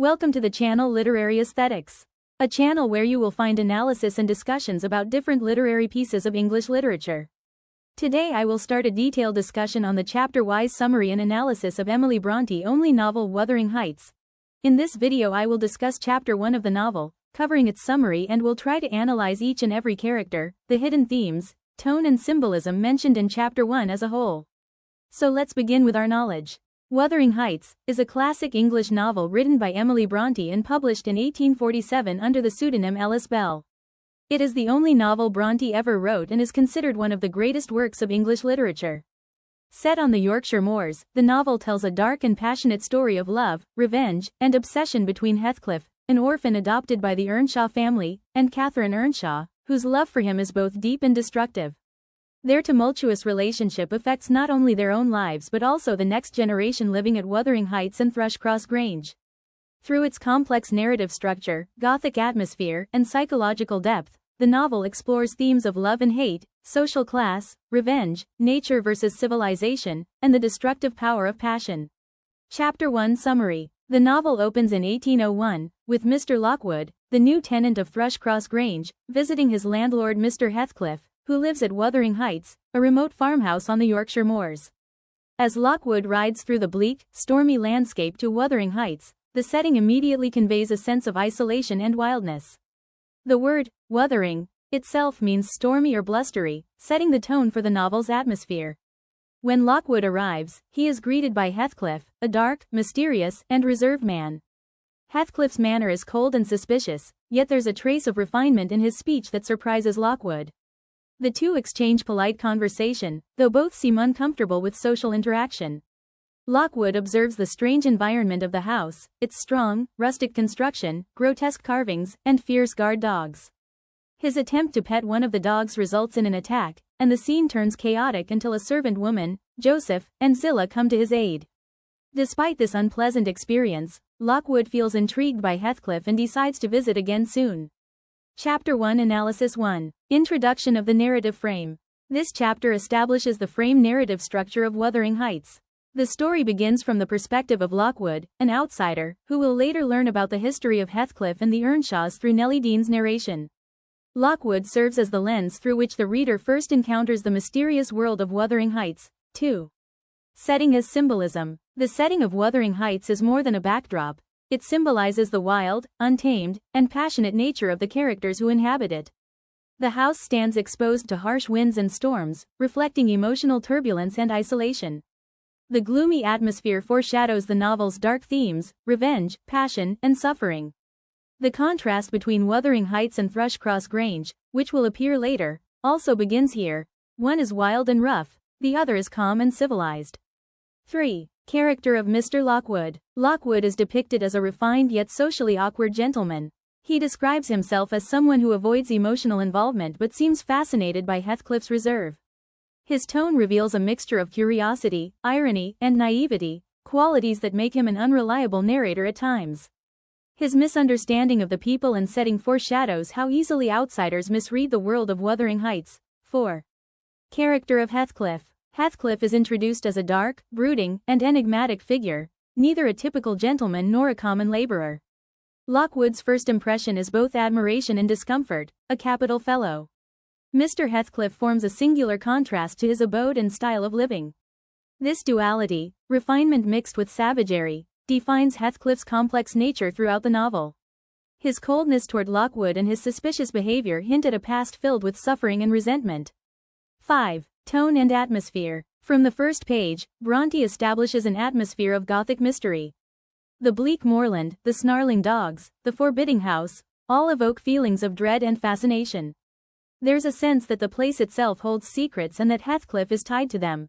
Welcome to the channel Literary Aesthetics, a channel where you will find analysis and discussions about different literary pieces of English literature. Today I will start a detailed discussion on the chapter-wise summary and analysis of Emily Brontë only novel Wuthering Heights. In this video I will discuss chapter 1 of the novel, covering its summary, and will try to analyze each and every character, the hidden themes, tone and symbolism mentioned in chapter 1 as a whole. So let's begin with our knowledge. Wuthering Heights is a classic English novel written by Emily Brontë and published in 1847 under the pseudonym Alice Bell. It is the only novel Brontë ever wrote and is considered one of the greatest works of English literature. Set on the Yorkshire moors, the novel tells a dark and passionate story of love, revenge, and obsession between Heathcliff, an orphan adopted by the Earnshaw family, and Catherine Earnshaw, whose love for him is both deep and destructive. Their tumultuous relationship affects not only their own lives but also the next generation living at Wuthering Heights and Thrushcross Grange. Through its complex narrative structure, Gothic atmosphere, and psychological depth, the novel explores themes of love and hate, social class, revenge, nature versus civilization, and the destructive power of passion. Chapter 1 Summary. The novel opens in 1801, with Mr. Lockwood, the new tenant of Thrushcross Grange, visiting his landlord Mr. Heathcliff, who lives at Wuthering Heights, a remote farmhouse on the Yorkshire moors. As Lockwood rides through the bleak, stormy landscape to Wuthering Heights, the setting immediately conveys a sense of isolation and wildness. The word, wuthering, itself means stormy or blustery, setting the tone for the novel's atmosphere. When Lockwood arrives, he is greeted by Heathcliff, a dark, mysterious, and reserved man. Heathcliff's manner is cold and suspicious, yet there's a trace of refinement in his speech that surprises Lockwood. The two exchange polite conversation, though both seem uncomfortable with social interaction. Lockwood observes the strange environment of the house, its strong, rustic construction, grotesque carvings, and fierce guard dogs. His attempt to pet one of the dogs results in an attack, and the scene turns chaotic until a servant woman, Joseph, and Zillah come to his aid. Despite this unpleasant experience, Lockwood feels intrigued by Heathcliff and decides to visit again soon. Chapter 1 Analysis 1. Introduction of the narrative frame. This chapter establishes the frame narrative structure of Wuthering Heights. The story begins from the perspective of Lockwood, an outsider, who will later learn about the history of Heathcliff and the Earnshaws through Nellie Dean's narration. Lockwood serves as the lens through which the reader first encounters the mysterious world of Wuthering Heights. 2. Setting as symbolism. The setting of Wuthering Heights is more than a backdrop. It symbolizes the wild, untamed, and passionate nature of the characters who inhabit it. The house stands exposed to harsh winds and storms, reflecting emotional turbulence and isolation. The gloomy atmosphere foreshadows the novel's dark themes, revenge, passion, and suffering. The contrast between Wuthering Heights and Thrushcross Grange, which will appear later, also begins here. One is wild and rough, the other is calm and civilized. 3. Character of Mr. Lockwood. Lockwood is depicted as a refined yet socially awkward gentleman. He describes himself as someone who avoids emotional involvement but seems fascinated by Heathcliff's reserve. His tone reveals a mixture of curiosity, irony, and naivety, qualities that make him an unreliable narrator at times. His misunderstanding of the people and setting foreshadows how easily outsiders misread the world of Wuthering Heights. 4. Character of Heathcliff. Heathcliff is introduced as a dark, brooding, and enigmatic figure, neither a typical gentleman nor a common laborer. Lockwood's first impression is both admiration and discomfort, a capital fellow. Mr. Heathcliff forms a singular contrast to his abode and style of living. This duality, refinement mixed with savagery, defines Heathcliff's complex nature throughout the novel. His coldness toward Lockwood and his suspicious behavior hint at a past filled with suffering and resentment. 5. Tone and atmosphere. From the first page, Brontë establishes an atmosphere of Gothic mystery. The bleak moorland, the snarling dogs, the forbidding house, all evoke feelings of dread and fascination. There's a sense that the place itself holds secrets and that Heathcliff is tied to them.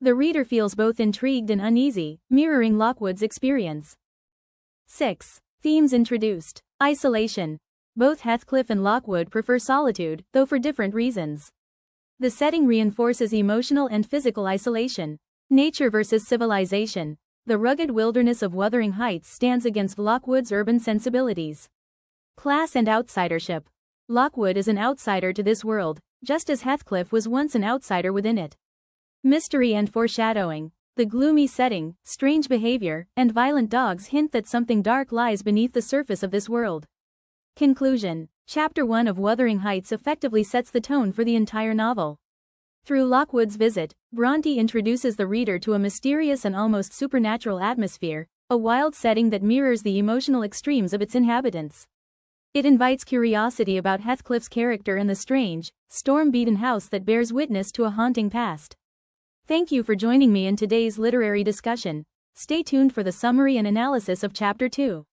The reader feels both intrigued and uneasy, mirroring Lockwood's experience. 6. Themes introduced. Isolation. Both Heathcliff and Lockwood prefer solitude, though for different reasons. The setting reinforces emotional and physical isolation. Nature versus civilization. The rugged wilderness of Wuthering Heights stands against Lockwood's urban sensibilities. Class and outsidership. Lockwood is an outsider to this world, just as Heathcliff was once an outsider within it. Mystery and foreshadowing. The gloomy setting, strange behavior, and violent dogs hint that something dark lies beneath the surface of this world. Conclusion. Chapter 1 of Wuthering Heights effectively sets the tone for the entire novel. Through Lockwood's visit, Brontë introduces the reader to a mysterious and almost supernatural atmosphere, a wild setting that mirrors the emotional extremes of its inhabitants. It invites curiosity about Heathcliff's character and the strange, storm-beaten house that bears witness to a haunting past. Thank you for joining me in today's literary discussion. Stay tuned for the summary and analysis of Chapter 2.